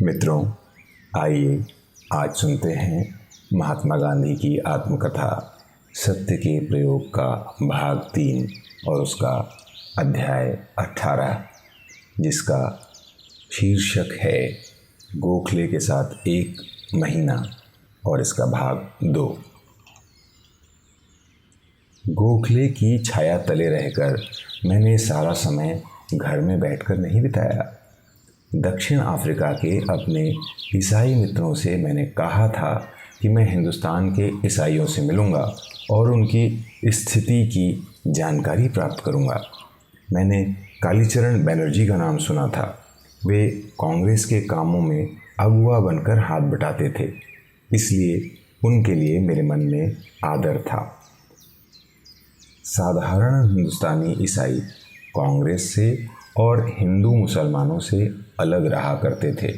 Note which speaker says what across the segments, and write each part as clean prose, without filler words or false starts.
Speaker 1: मित्रों, आइए आज सुनते हैं महात्मा गांधी की आत्मकथा सत्य के प्रयोग का भाग 3 और उसका अध्याय 18, जिसका शीर्षक है गोखले के साथ एक महीना और इसका भाग 2। गोखले की छाया तले रहकर मैंने सारा समय घर में बैठकर नहीं बिताया। दक्षिण अफ्रीका के अपने ईसाई मित्रों से मैंने कहा था कि मैं हिंदुस्तान के ईसाइयों से मिलूंगा और उनकी स्थिति की जानकारी प्राप्त करूंगा। मैंने कालीचरण बनर्जी का नाम सुना था। वे कांग्रेस के कामों में अगुआ बनकर हाथ बटाते थे, इसलिए उनके लिए मेरे मन में आदर था। साधारण हिंदुस्तानी ईसाई कांग्रेस से और हिंदू मुसलमानों से अलग रहा करते थे,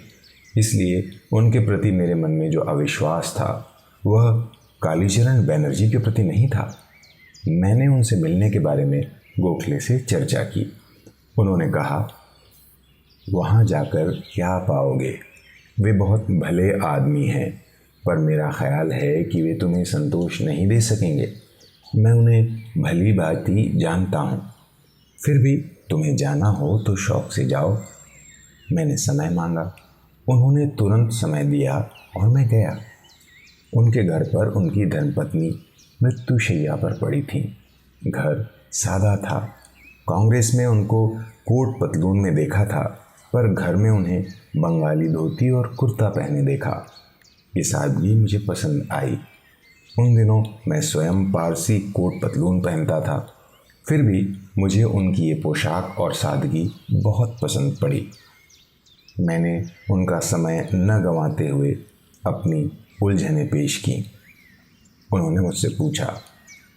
Speaker 1: इसलिए उनके प्रति मेरे मन में जो अविश्वास था वह कालीचरण बनर्जी के प्रति नहीं था। मैंने उनसे मिलने के बारे में गोखले से चर्चा की। उन्होंने कहा, वहाँ जाकर क्या पाओगे? वे बहुत भले आदमी हैं, पर मेरा ख्याल है कि वे तुम्हें संतोष नहीं दे सकेंगे। मैं उन्हें भली भांति जानता हूँ, फिर भी तुम्हें जाना हो तो शौक से जाओ। मैंने समय मांगा। उन्होंने तुरंत समय दिया और मैं गया। उनके घर पर उनकी धर्मपत्नी मृत्युशैया पर पड़ी थी। घर सादा था। कांग्रेस में उनको कोट पतलून में देखा था, पर घर में उन्हें बंगाली धोती और कुर्ता पहने देखा। ये सादगी मुझे पसंद आई। उन दिनों मैं स्वयं पारसी कोट पतलून पहनता था, फिर भी मुझे उनकी ये पोशाक और सादगी बहुत पसंद पड़ी। मैंने उनका समय न गंवाते हुए अपनी उलझनें पेश की। उन्होंने मुझसे पूछा,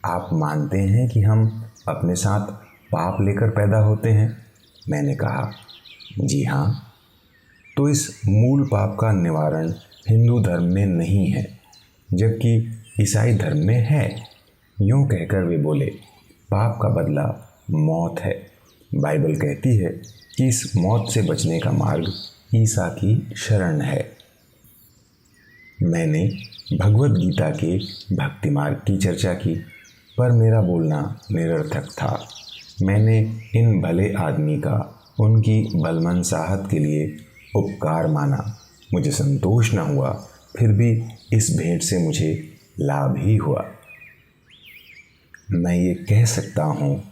Speaker 1: आप मानते हैं कि हम अपने साथ पाप लेकर पैदा होते हैं? मैंने कहा, जी हाँ। तो इस मूल पाप का निवारण हिंदू धर्म में नहीं है, जबकि ईसाई धर्म में है। यूँ कहकर वे बोले, पाप का बदला मौत है। बाइबल कहती है कि इस मौत से बचने का मार्ग ईसा की शरण है। मैंने भगवत गीता के भक्ति मार्ग की चर्चा की, पर मेरा बोलना निरर्थक था। मैंने इन भले आदमी का उनकी बलमनसाहत के लिए उपकार माना। मुझे संतोष न हुआ, फिर भी इस भेंट से मुझे लाभ ही हुआ। मैं ये कह सकता हूँ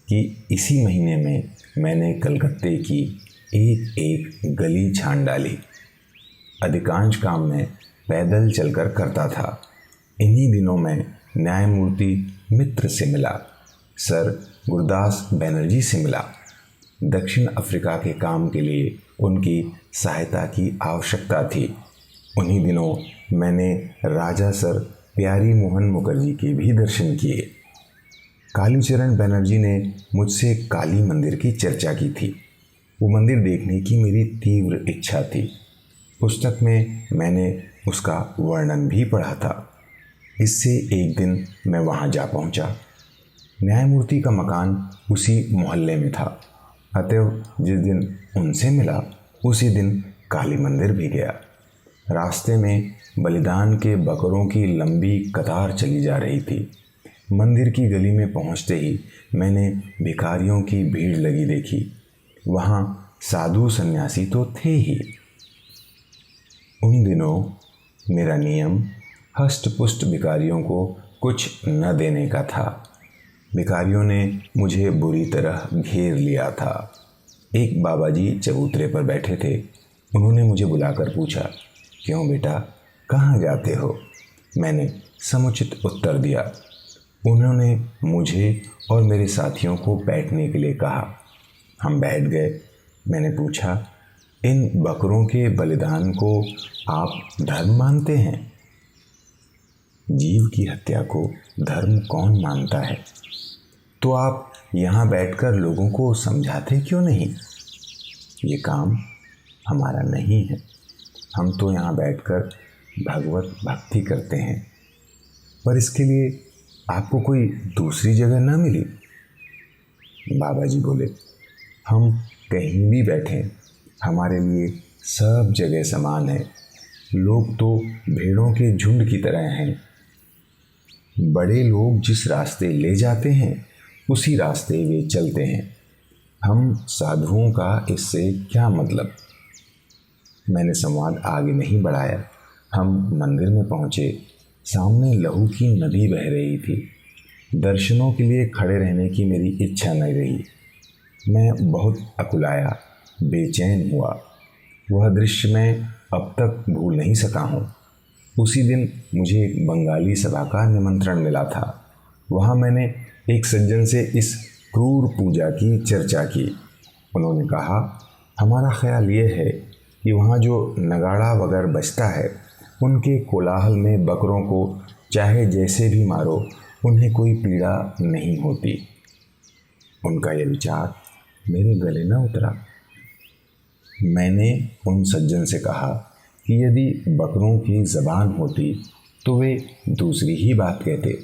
Speaker 1: कि इसी महीने में मैंने कलकत्ते की एक एक गली छान डाली। अधिकांश काम मैं पैदल चलकर करता था। इन्हीं दिनों में न्यायमूर्ति मित्र से मिला, सर गुरदास बनर्जी से मिला। दक्षिण अफ्रीका के काम के लिए उनकी सहायता की आवश्यकता थी। उन्हीं दिनों मैंने राजा सर प्यारी मोहन मुखर्जी के भी दर्शन किए। कालीचरण बनर्जी ने मुझसे काली मंदिर की चर्चा की थी। वो मंदिर देखने की मेरी तीव्र इच्छा थी। पुस्तक में मैंने उसका वर्णन भी पढ़ा था। इससे एक दिन मैं वहाँ जा पहुँचा। न्यायमूर्ति का मकान उसी मोहल्ले में था, अतएव जिस दिन उनसे मिला उसी दिन काली मंदिर भी गया। रास्ते में बलिदान के बकरों की लंबी कतार चली जा रही थी। मंदिर की गली में पहुंचते ही मैंने भिखारियों की भीड़ लगी देखी। वहाँ साधु सन्यासी तो थे ही। उन दिनों मेरा नियम हष्ट-पुष्ट भिखारियों को कुछ न देने का था। भिखारियों ने मुझे बुरी तरह घेर लिया था। एक बाबा जी चबूतरे पर बैठे थे। उन्होंने मुझे बुलाकर पूछा, क्यों बेटा, कहाँ जाते हो? मैंने समुचित उत्तर दिया। उन्होंने मुझे और मेरे साथियों को बैठने के लिए कहा। हम बैठ गए। मैंने पूछा, इन बकरों के बलिदान को आप धर्म मानते हैं? जीव की हत्या को धर्म कौन मानता है? तो आप यहाँ बैठकर लोगों को समझाते क्यों नहीं? ये काम हमारा नहीं है। हम तो यहाँ बैठकर भगवत भक्ति करते हैं। पर इसके लिए आपको कोई दूसरी जगह ना मिली? बाबा जी बोले, हम कहीं भी बैठें, हमारे लिए सब जगह समान है। लोग तो भेड़ों के झुंड की तरह हैं। बड़े लोग जिस रास्ते ले जाते हैं उसी रास्ते वे चलते हैं। हम साधुओं का इससे क्या मतलब। मैंने संवाद आगे नहीं बढ़ाया। हम मंदिर में पहुंचे। सामने लहू की नदी बह रही थी। दर्शनों के लिए खड़े रहने की मेरी इच्छा नहीं रही। मैं बहुत अकुलाया, बेचैन हुआ। वह दृश्य मैं अब तक भूल नहीं सका हूँ। उसी दिन मुझे एक बंगाली सभा का निमंत्रण मिला था। वहाँ मैंने एक सज्जन से इस क्रूर पूजा की चर्चा की। उन्होंने कहा, हमारा ख्याल ये है कि वहाँ जो नगाड़ा वगैरह बजता है, उनके कोलाहल में बकरों को चाहे जैसे भी मारो, उन्हें कोई पीड़ा नहीं होती। उनका यह विचार मेरे गले न उतरा। मैंने उन सज्जन से कहा कि यदि बकरों की ज़बान होती तो वे दूसरी ही बात कहते।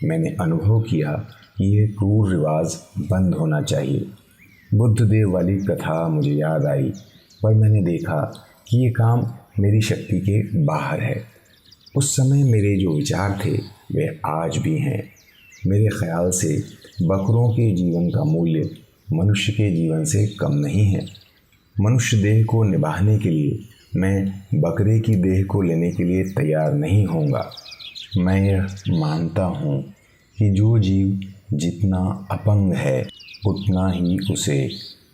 Speaker 1: मैंने अनुभव किया कि यह क्रूर रिवाज बंद होना चाहिए। बुद्धदेव वाली कथा मुझे याद आई, पर मैंने देखा कि ये काम मेरी शक्ति के बाहर है। उस समय मेरे जो विचार थे वे आज भी हैं। मेरे ख्याल से बकरों के जीवन का मूल्य मनुष्य के जीवन से कम नहीं है। मनुष्य देह को निभाने के लिए मैं बकरे की देह को लेने के लिए तैयार नहीं होऊंगा। मैं यह मानता हूँ कि जो जीव जितना अपंग है उतना ही उसे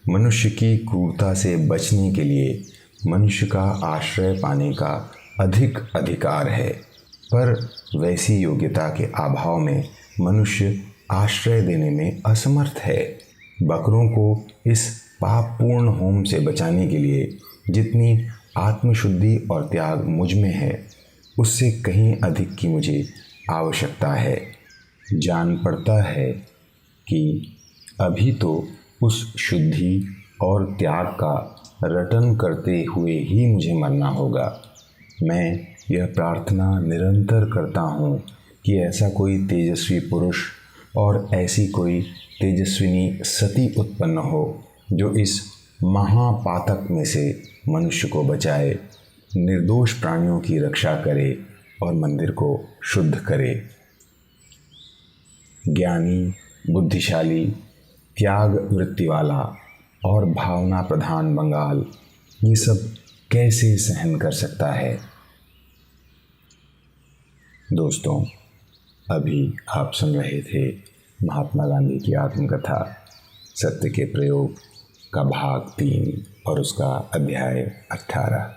Speaker 1: मनुष्य की क्रूरता से बचने के लिए मनुष्य का आश्रय पाने का अधिक अधिकार है। पर वैसी योग्यता के अभाव में मनुष्य आश्रय देने में असमर्थ है। बकरों को इस पापपूर्ण होम से बचाने के लिए जितनी आत्मशुद्धि और त्याग मुझ में है, उससे कहीं अधिक की मुझे आवश्यकता है। जान पड़ता है कि अभी तो उस शुद्धि और त्याग का रटन करते हुए ही मुझे मरना होगा। मैं यह प्रार्थना निरंतर करता हूँ कि ऐसा कोई तेजस्वी पुरुष और ऐसी कोई तेजस्विनी सती उत्पन्न हो जो इस महापातक में से मनुष्य को बचाए, निर्दोष प्राणियों की रक्षा करे और मंदिर को शुद्ध करे। ज्ञानी, बुद्धिशाली, त्याग वृत्ति वाला और भावना प्रधान बंगाल ये सब कैसे सहन कर सकता है। दोस्तों, अभी आप सुन रहे थे महात्मा गांधी की आत्मकथा सत्य के प्रयोग का भाग 3 और उसका अध्याय 18।